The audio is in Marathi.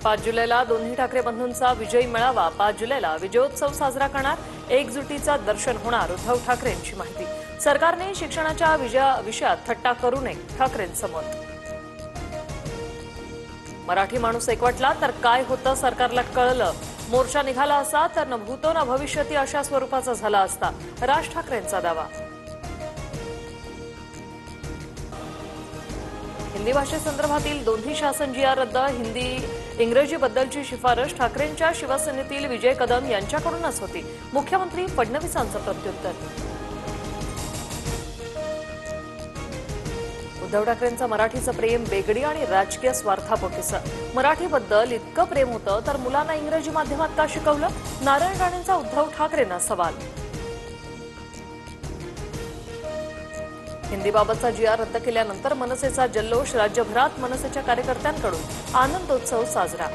5 जुलैला दोन्ही ठाकरे बंधूंचा विजयी मेळावा. 5 जुलैला विजयोत्सव साजरा करणार. एकजुटीचा दर्शन होणार. उद्धव ठाकरेंची माहिती. सरकारने शिक्षणाच्या विषयात थट्टा करू नये, ठाकरेंचं मत. मराठी माणूस एकवटला तर काय होतं सरकारला कळलं. मोर्चा निघाला असा तर न भूतो न भविष्यती अशा स्वरूपाचा झाला असता, राज ठाकरेंचा दावा. हिंदी भाषेसंदर्भातील दोन्ही शासन जी.आर रद्द. इंग्रजी बद्दलची शिफारस ठाकरेंच्या शिवसेनेतील विजय कदम यांच्याकडूनच होती. मुख्यमंत्री फडणवीसांचं प्रत्युत्तर. उद्धव ठाकरेंचं मराठीचं प्रेम बेगडी आणि राजकीय स्वार्थापोटीचं. मराठीबद्दल इतकं प्रेम होतं तर मुलांना इंग्रजी माध्यमात का शिकवलं? नारायण राणेंचा उद्धव ठाकरेंना सवाल. हिंदीबाबतचा जी.आर रद्द केल्यानंतर मनसेचा जल्लोष. राज्यभरात मनसेच्या कार्यकर्त्यांकडून आनंदोत्सव साजरा.